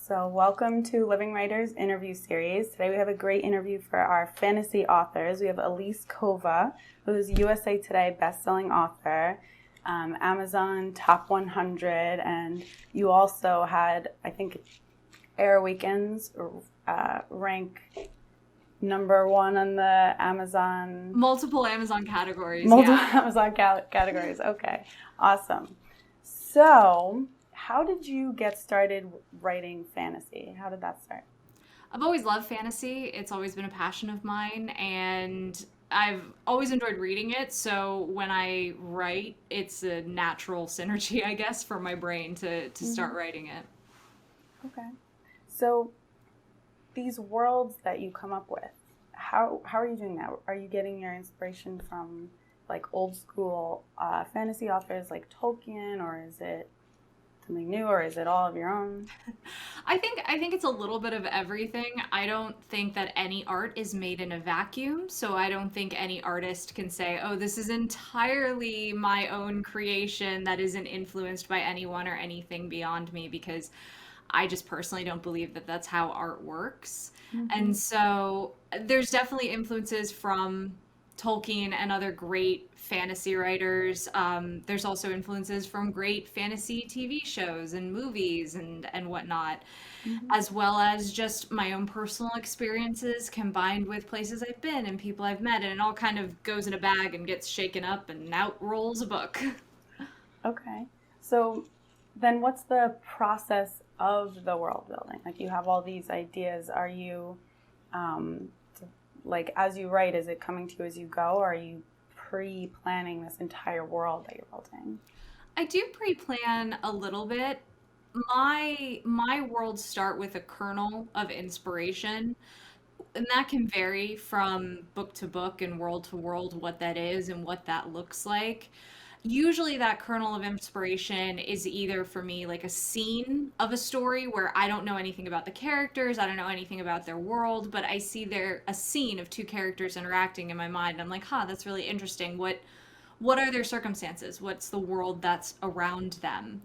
So, welcome to Living Writers interview series. Today we have a great interview for our fantasy authors. We have Elise Kova, who is USA Today bestselling author, Amazon Top 100, and you also had, I think, Air Weekends rank number one on the Amazon. Multiple Amazon categories. Multiple Yeah. Amazon categories. Okay, awesome. So, how did you get started writing fantasy? How did that start? I've always loved fantasy. It's always been a passion of mine, and I've always enjoyed reading it. So when I write, it's a natural synergy, I guess, for my brain to Hmm. start writing it. Okay. So, these worlds that you come up with, how are you doing that? Are you getting your inspiration from like old school fantasy authors like Tolkien, or is it something new, or is it all of your own? I think it's a little bit of everything. I don't think that any art is made in a vacuum, so I don't think any artist can say, "Oh, this is entirely my own creation that isn't influenced by anyone or anything beyond me," because I just personally don't believe that that's how art works. Mm-hmm. And so there's definitely influences from Tolkien and other great fantasy writers. There's also influences from great fantasy TV shows and movies and whatnot, Mm-hmm. as well as just my own personal experiences combined with places I've been and people I've met. And it all kind of goes in a bag and gets shaken up, and out rolls a book. Okay. So then what's the process of the world building? Like you have all these ideas. Are you um, like as you write, is it coming to you as you go, or are you pre-planning this entire world that you're building? I do pre-plan a little bit. My worlds start with a kernel of inspiration, and that can vary from book to book and world to world what that is and what that looks like. Usually that kernel of inspiration is either for me like a scene of a story where I don't know anything about the characters, I don't know anything about their world, but I see there a scene of two characters interacting in my mind. I'm like, "Huh, that's really interesting. What are their circumstances? What's the world that's around them?"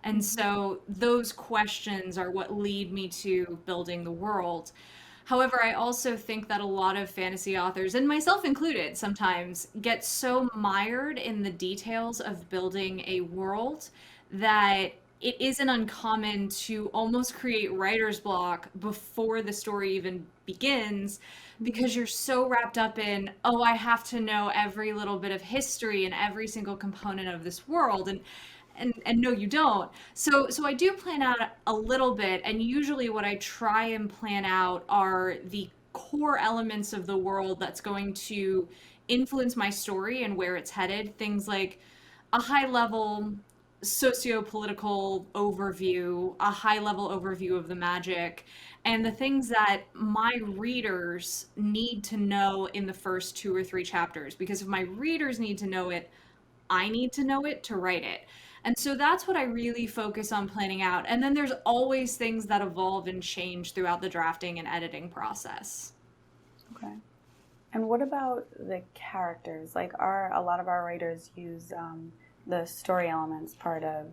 And Mm-hmm. so those questions are what lead me to building the world. However, I also think that a lot of fantasy authors, and myself included, sometimes get so mired in the details of building a world that it isn't uncommon to almost create writer's block before the story even begins, Mm-hmm. because you're so wrapped up in, "Oh, I have to know every little bit of history and every single component of this world." And no, you don't. So I do plan out a little bit, and usually what I try and plan out are the core elements of the world that's going to influence my story and where it's headed. Things like a high level socio-political overview, a high level overview of the magic, and the things that my readers need to know in the first two or three chapters. Because if my readers need to know it, I need to know it to write it. And so that's what I really focus on planning out. And then there's always things that evolve and change throughout the drafting and editing process. Okay. And what about the characters? Like, are a lot of our writers use the story elements part of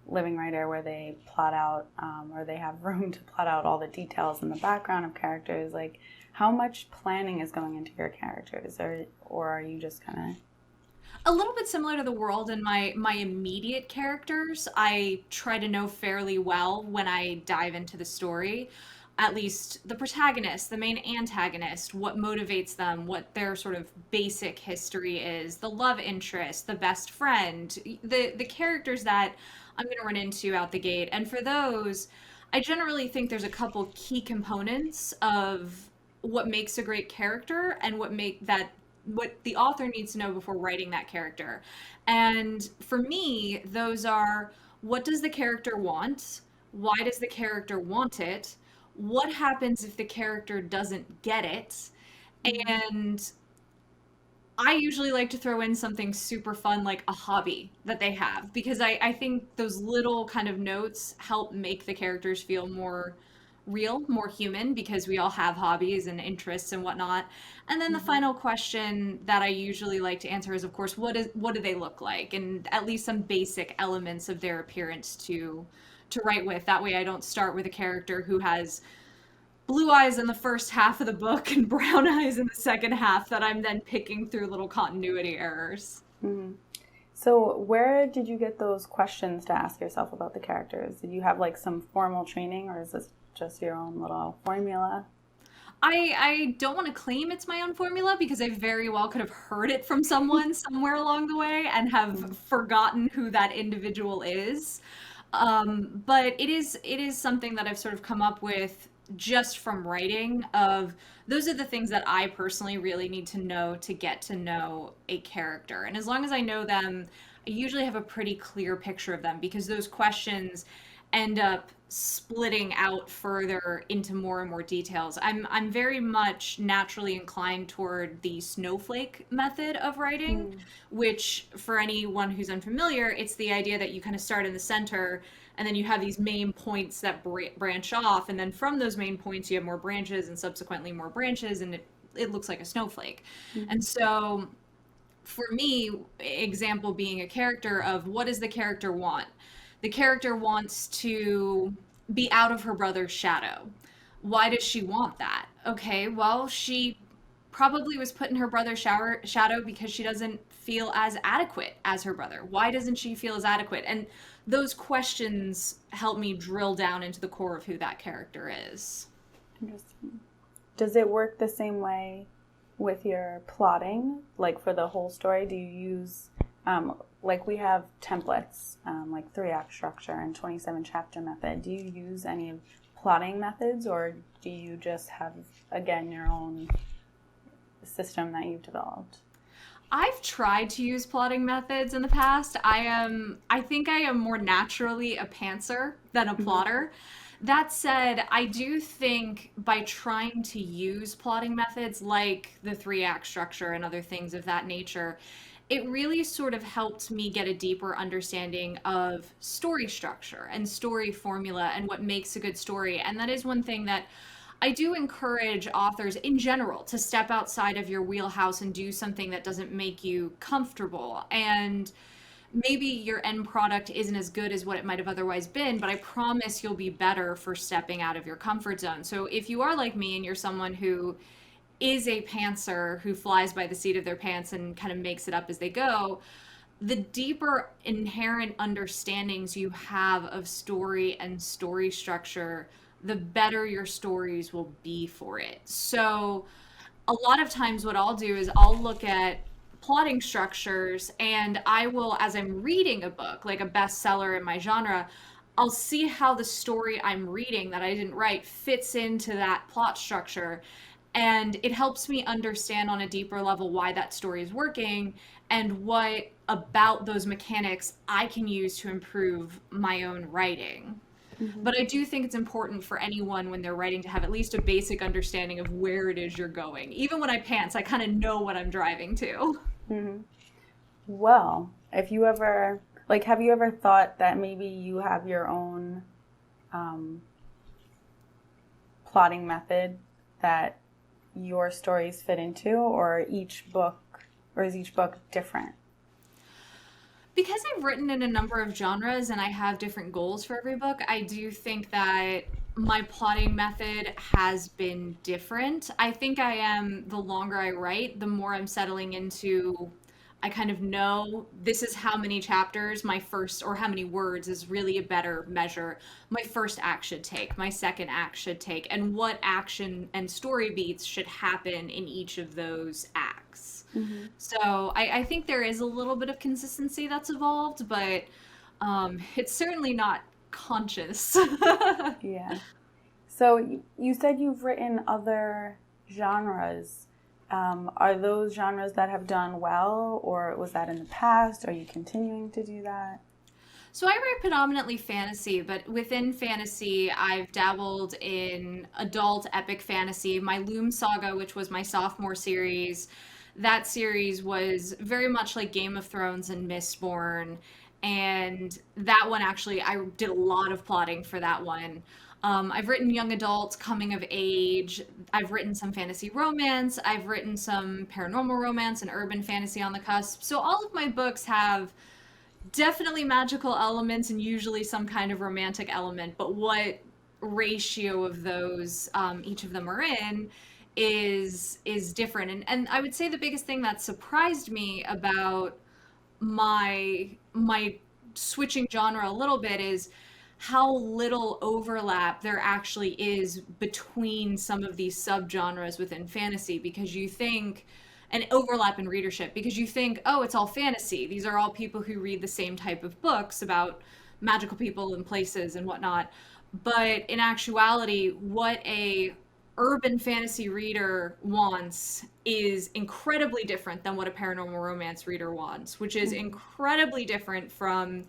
Living Writer where they plot out, or they have room to plot out all the details in the background of characters? Like, how much planning is going into your characters, or are you just kind A little bit similar to the world and my immediate characters, I try to know fairly well when I dive into the story. At least the protagonist, the main antagonist, what motivates them, what their sort of basic history is, the love interest, the best friend, the characters that I'm going to run into out the gate. And for those, I generally think there's a couple key components of what makes a great character and what the author needs to know before writing that character. And for me, those are: what does the character want? Why does the character want it? What happens if the character doesn't get it? of? And I usually like to throw in something super fun like a hobby that they have, because I think those little kind of notes help make the characters feel more real, more human, because we all have hobbies and interests and whatnot. And then the Hmm. final question that I usually like to answer is, of course, what do they look like, and at least some basic elements of their appearance to write with. That way, I don't start with a character who has blue eyes in the first half of the book and brown eyes in the second half that I'm then picking through little continuity errors. Hmm. So where did you get those questions to ask yourself about the characters? Did you have like some formal training, or is this just your own little formula? I don't want to claim it's my own formula because I very well could have heard it from someone somewhere along the way and have Mhm. forgotten who that individual is. But it is something that I've sort of come up with just from writing of those are the things that I personally really need to know to get to know a character. And as long as I know them, I usually have a pretty clear picture of them because those questions end up splitting out further into more and more details. I'm very much naturally inclined toward the snowflake method of writing, Mm. which for anyone who's unfamiliar, it's the idea that you kind of start in the center and then you have these main points that branch off, and then from those main points you have more branches and subsequently more branches, and it looks like a snowflake. And Mhm. so for me, example being a character of what does the character want? The character wants to be out of her brother's shadow. Why does she want that? Okay, well, she probably was put in her brother's shadow because she doesn't feel as adequate as her brother. Why doesn't she feel as adequate? And those questions help me drill down into the core of who that character is. Interesting. Does it work the same way with your plotting? Like for the whole story, do you use, like we have templates, like 3-act structure and 27 chapter method. Do you use any plotting methods, or do you just have, again, your own system that you've developed? I've tried to use plotting methods in the past. I think I am more naturally a pantser than a Hmm. plotter. That said, I do think by trying to use plotting methods like the 3-act structure and other things of that nature, it really sort of helped me get a deeper understanding of story structure and story formula and what makes a good story. And that is one thing that I do encourage authors in general to step outside of your wheelhouse and do something that doesn't make you comfortable. And maybe your end product isn't as good as what it might have otherwise been, but I promise you'll be better for stepping out of your comfort zone. So if you are like me and you're someone who is a pantser who flies by the seat of their pants and kind of makes it up as they go, the deeper inherent understandings you have of story and story structure, the better your stories will be for it. So, a lot of times, what I'll do is I'll look at plotting structures and I will, as I'm reading a book, like a bestseller in my genre, I'll see how the story I'm reading that I didn't write fits into that plot structure. And it helps me understand on a deeper level why that story is working and what about those mechanics I can use to improve my own writing. Hmm. But I do think it's important for anyone when they're writing to have at least a basic understanding of where it is you're going. Even when I pants, I kind of know what I'm driving to. Hmm. Well, if you ever, like, have you ever thought that maybe you have your own um, plotting method that your stories fit into, or each book, or is each book different? Because I've written in a number of genres and I have different goals for every book, I do think that my plotting method has been different. I think I am, the longer I write, the more I'm settling into, I kind of know this is how many chapters my first, or how many words is really a better measure. My first act should take, my second act should take, and what action and story beats should happen in each of those acts. Hmm. So I think there is a little bit of consistency that's evolved, but it's certainly not conscious. Yeah. So you said you've written other genres. Are those genres that have done well, or was that in the past? Are you continuing to do that? So I write predominantly fantasy, but within fantasy, I've dabbled in adult epic fantasy. My Loom Saga, which was my sophomore series, that series was very much like Game of Thrones and Mistborn. And that one actually, I did a lot of plotting for that one. I've written young adult, coming of age. I've written some fantasy romance. I've written some paranormal romance and urban fantasy on the cusp. So all of my books have definitely magical elements and usually some kind of romantic element. But what ratio of those each of them are in is different. And I would say the biggest thing that surprised me about my switching genre a little bit is how little overlap there actually is between some of these subgenres within fantasy, because you think an overlap in readership, because you think, oh, it's all fantasy, these are all people who read the same type of books about magical people and places and whatnot. But in actuality, what a urban fantasy reader wants is incredibly different than what a paranormal romance reader wants, which is incredibly different from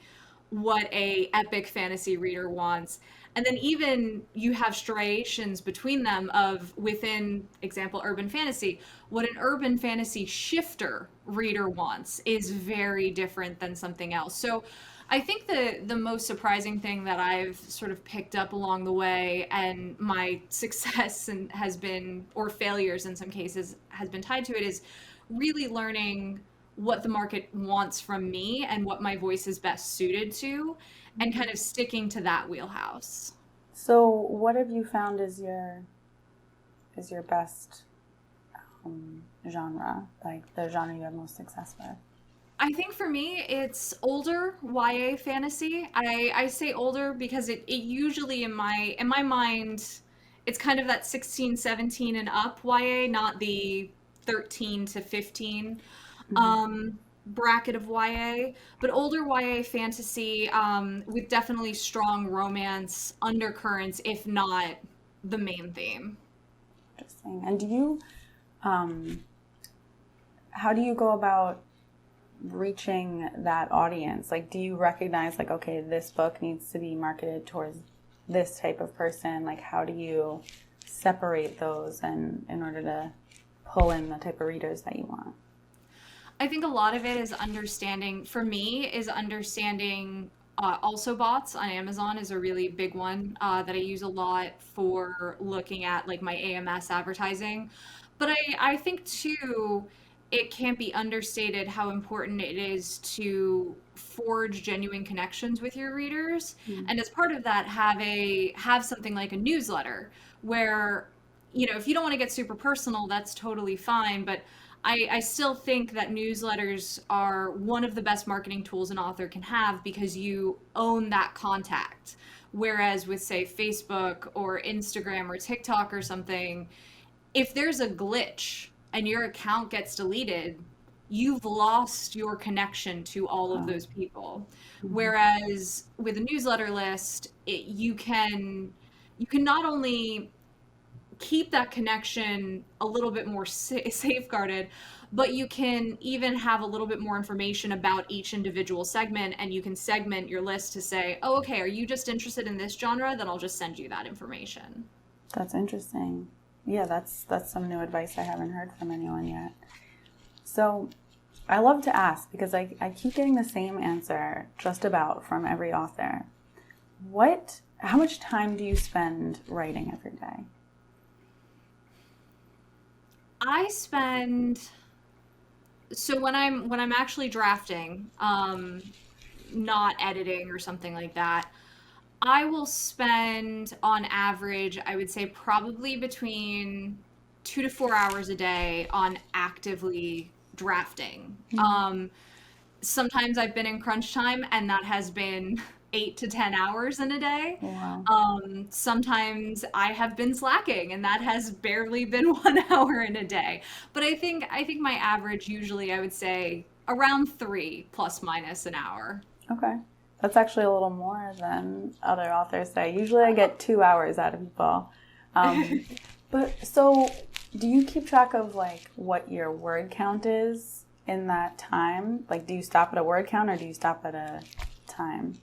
what a epic fantasy reader wants. And then even you have striations between them of, within example urban fantasy, what an urban fantasy shifter reader wants is very different than something else. So I think the most surprising thing that I've sort of picked up along the way, and my success and has been, or failures in some cases, has been tied to it, is really learning what the market wants from me and what my voice is best suited to, and kind of sticking to that wheelhouse. So, what have you found is your best genre, like the genre you have most success with? I think for me, it's older YA fantasy. I say older because it usually in my mind, it's kind of that 16, 17 and up YA, not the 13 to 15 bracket of YA, but older YA fantasy with definitely strong romance undercurrents, if not the main theme. Interesting. And how do you go about reaching that audience? Like, do you recognize, like, okay, this book needs to be marketed towards this type of person? Like, how do you separate those and in order to pull in the type of readers that you want? I think a lot of it is understanding, for me, is understanding also bots on Amazon is a really big one that I use a lot for looking at like my AMS advertising. But I think too, it can't be understated how important it is to forge genuine connections with your readers. And as part of that, have something like a newsletter where, if you don't want to get super personal, that's totally fine. But I still think that newsletters are one of the best marketing tools an author can have, because you own that contact. Whereas with, say, Facebook or Instagram or TikTok or something, if there's a glitch and your account gets deleted, you've lost your connection to all of those people. Whereas with a newsletter list, you can not only keep that connection a little bit more safeguarded, but you can even have a little bit more information about each individual segment, and you can segment your list to say, oh, okay, are you just interested in this genre? Then I'll just send you that information. That's interesting. Yeah, that's some new advice I haven't heard from anyone yet. So I love to ask, because I keep getting the same answer just about from every author. How much time do you spend writing every day? So when I'm actually drafting, not editing or something like that, I will spend on average, I would say probably between 2 to 4 hours a day on actively drafting. Sometimes I've been in crunch time and that has been 8 to 10 hours in a day. Wow. Sometimes I have been slacking and that has barely been 1 hour in a day. But I think my average usually, I would say, around three plus minus an hour. Okay. That's actually a little more than other authors say. Usually I get 2 hours out of people. But so do you keep track of like what your word count is in that time? Like, do you stop at a word count or do you stop at a time?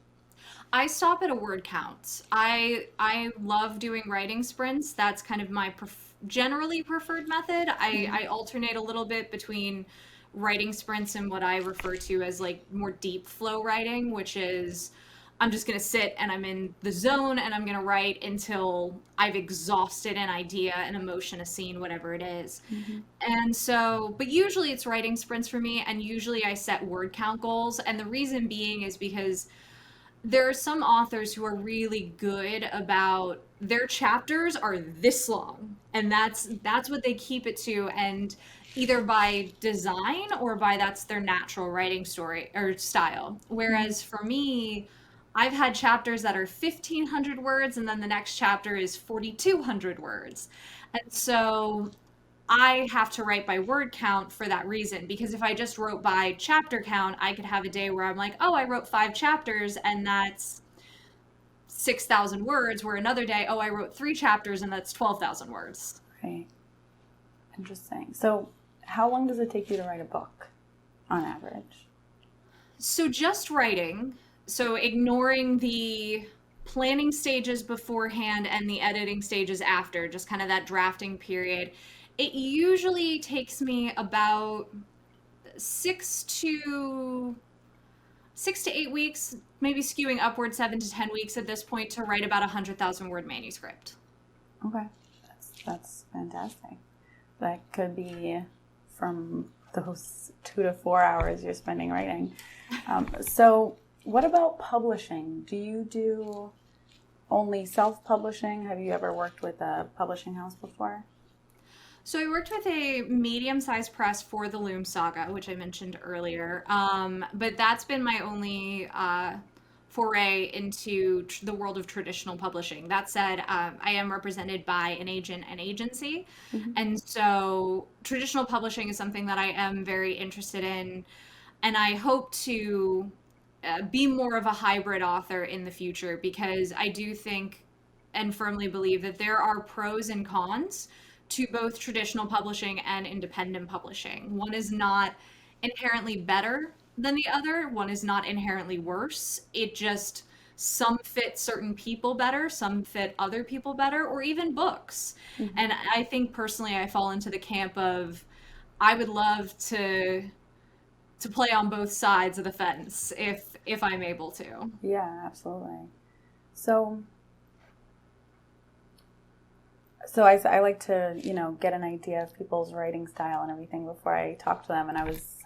I stop at a word count. I love doing writing sprints. That's kind of my generally preferred method. I alternate a little bit between writing sprints and what I refer to as like more deep flow writing, which is I'm just going to sit and I'm in the zone and I'm going to write until I've exhausted an idea, an emotion, a scene, whatever it is. Mm-hmm. And so, but usually it's writing sprints for me, and usually I set word count goals. And the reason being is because there are some authors who are really good about their chapters are this long, and that's what they keep it to, and either by design or by that's their natural writing story or style. Mm-hmm. Whereas for me, I've had chapters that are 1,500 words and then the next chapter is 4,200 words. And so I have to write by word count for that reason, because if I just wrote by chapter count, I could have a day where I'm like, oh, I wrote 5 chapters and that's 6,000 words, where another day, oh, I wrote 3 chapters and that's 12,000 words. Right. Interesting. So how long does it take you to write a book on average? So just writing, so ignoring the planning stages beforehand and the editing stages after, just kind of that drafting period, it usually takes me about 6 to 8 weeks, maybe skewing upward 7 to 10 weeks at this point, to write about 100,000 word manuscript. Okay, that's fantastic. That could be from those 2 to 4 hours you're spending writing. So what about publishing? Do you do only self-publishing? Have you ever worked with a publishing house before? So I worked with a medium-sized press for the Loom Saga, which I mentioned earlier. But that's been my only foray into the world of traditional publishing. That said, I am represented by an agent and agency. Mm-hmm. And so traditional publishing is something that I am very interested in. And I hope to be more of a hybrid author in the future, because I do think and firmly believe that there are pros and cons to both traditional publishing and independent publishing. One is not inherently better than the other. One is not inherently worse. It just, some fit certain people better, some fit other people better, or even books. Mm-hmm. And I think personally I fall into the camp of, I would love to play on both sides of the fence if I'm able to. Yeah, absolutely. So I like to, get an idea of people's writing style and everything before I talk to them. And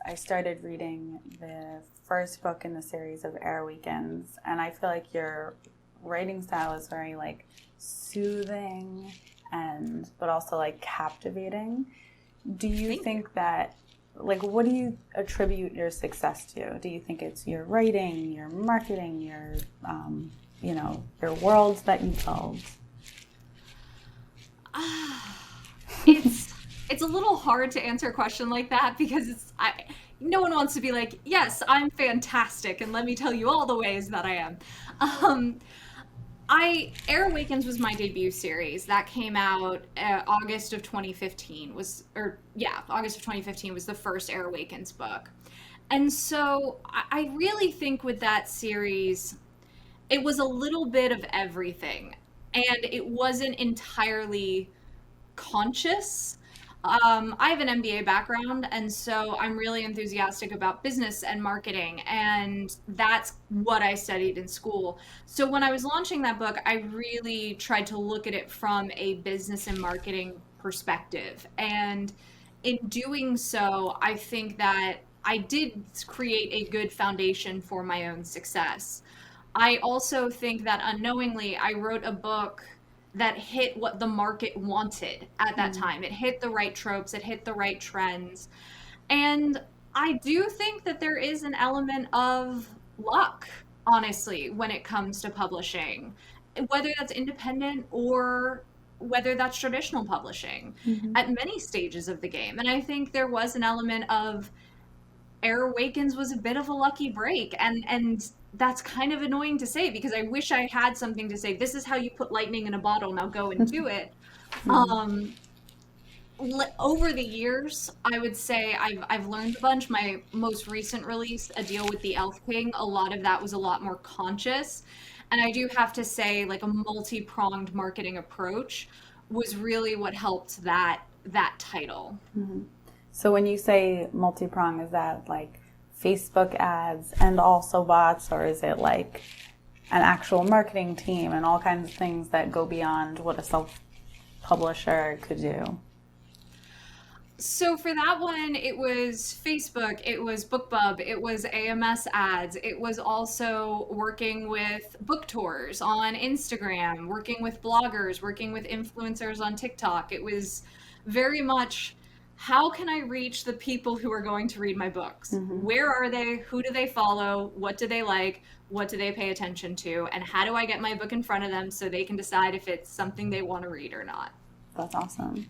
I started reading the first book in the series of Air Weekends, and I feel like your writing style is very like soothing but also like captivating. Do you think that, like, what do you attribute your success to? Do you think it's your writing, your marketing, your worlds that you build? It's a little hard to answer a question like that, because no one wants to be like, yes, I'm fantastic and let me tell you all the ways that I am. Air Awakens was my debut series that came out August of 2015 August of 2015 was the first Air Awakens book. And so I really think with that series, it was a little bit of everything. And it wasn't entirely conscious. I have an MBA background, and so I'm really enthusiastic about business and marketing, and that's what I studied in school. So when I was launching that book, I really tried to look at it from a business and marketing perspective. And in doing so, I think that I did create a good foundation for my own success. I also think that unknowingly, I wrote a book that hit what the market wanted at that time. It hit the right tropes, it hit the right trends. And I do think that there is an element of luck, honestly, when it comes to publishing, whether that's independent or whether that's traditional publishing, at many stages of the game. And I think there was an element of Air Awakens was a bit of a lucky break, and that's kind of annoying to say, because I wish I had something to say, this is how you put lightning in a bottle, now go and do it. Over the years, I would say I've learned a bunch. My most recent release, A Deal with the Elf King, a lot of that was a lot more conscious. And I do have to say, like, a multi-pronged marketing approach was really what helped that title. Mm-hmm. So when you say multi-prong, is that like Facebook ads and also bots, or is it like an actual marketing team and all kinds of things that go beyond what a self-publisher could do? So for that one, it was Facebook, it was BookBub, it was AMS ads, it was also working with book tours on Instagram, working with bloggers, working with influencers on TikTok. It was very much, how can I reach the people who are going to read my books? Where are they? Who do they follow? What do they like? What do they pay attention to? And how do I get my book in front of them so they can decide if it's something they want to read or not? That's awesome.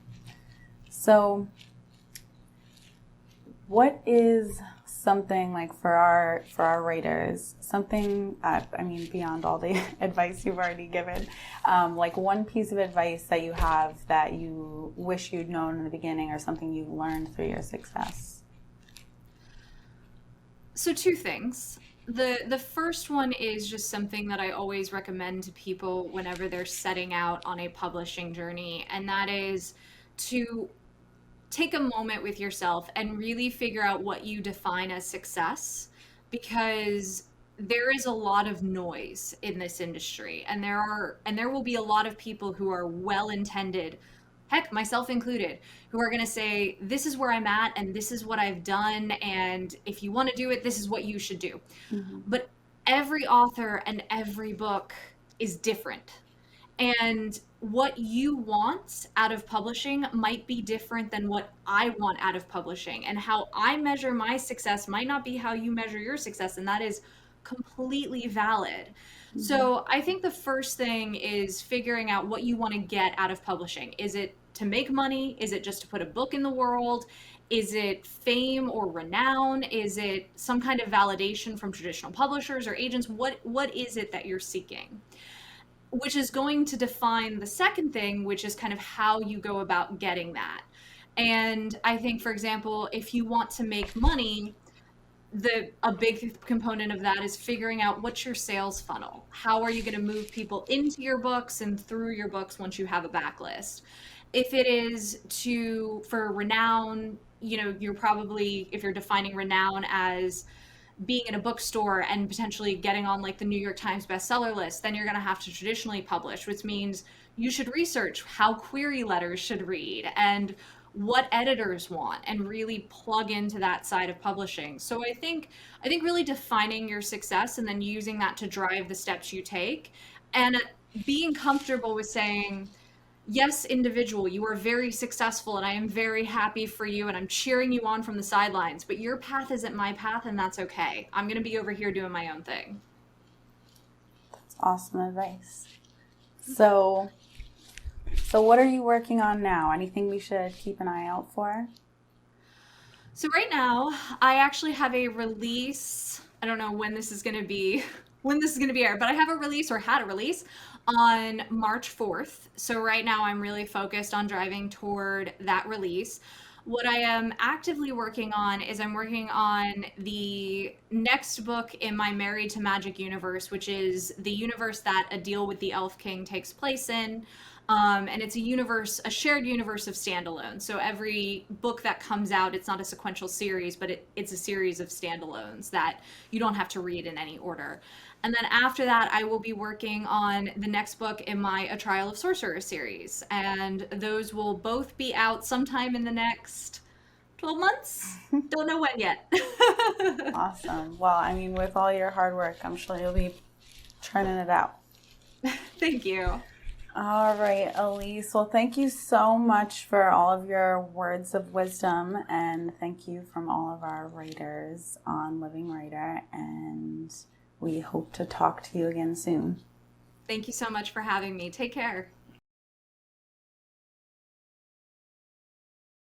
So what is something like for our writers, something, beyond all the advice you've already given, like one piece of advice that you have that you wish you'd known in the beginning, or something you've learned through your success? So two things. The first one is just something that I always recommend to people whenever they're setting out on a publishing journey, and that is to take a moment with yourself and really figure out what you define as success, because there is a lot of noise in this industry, and there will be a lot of people who are well intended, heck, myself included, who are going to say, this is where I'm at and this is what I've done, and if you want to do it, this is what you should do. But every author and every book is different, and what you want out of publishing might be different than what I want out of publishing. And how I measure my success might not be how you measure your success. And that is completely valid. So I think the first thing is figuring out what you want to get out of publishing. Is it to make money? Is it just to put a book in the world? Is it fame or renown? Is it some kind of validation from traditional publishers or agents? What is it that you're seeking? Which is going to define the second thing, which is kind of how you go about getting that. And I think, for example, if you want to make money, a big component of that is figuring out what's your sales funnel. How are you going to move people into your books and through your books once you have a backlist? If it is for renown, you're probably, if you're defining renown as being in a bookstore and potentially getting on like the New York Times bestseller list, then you're going to have to traditionally publish, which means you should research how query letters should read and what editors want, and really plug into that side of publishing. So I think really defining your success and then using that to drive the steps you take, and being comfortable with saying, yes, individual, you are very successful and I am very happy for you and I'm cheering you on from the sidelines, but your path isn't my path, and that's okay. I'm going to be over here doing my own thing. That's awesome advice. So what are you working on now? Anything we should keep an eye out for? So right now, I actually have a release. I don't know when this is going to be aired, but I have a release, or had a release, on March 4th. So right now I'm really focused on driving toward that release. What I am actively working on is I'm working on the next book in my Married to Magic universe, which is the universe that A Deal with the Elf King takes place in. And it's a shared universe of standalones. So every book that comes out, it's not a sequential series, but it's a series of standalones that you don't have to read in any order. And then after that, I will be working on the next book in my A Trial of Sorcerer series. And those will both be out sometime in the next 12 months. Don't know when yet. Awesome. Well, with all your hard work, I'm sure you'll be churning it out. Thank you. All right, Elise. Well, thank you so much for all of your words of wisdom, and thank you from all of our writers on LivingWriter, and we hope to talk to you again soon. Thank you so much for having me. Take care.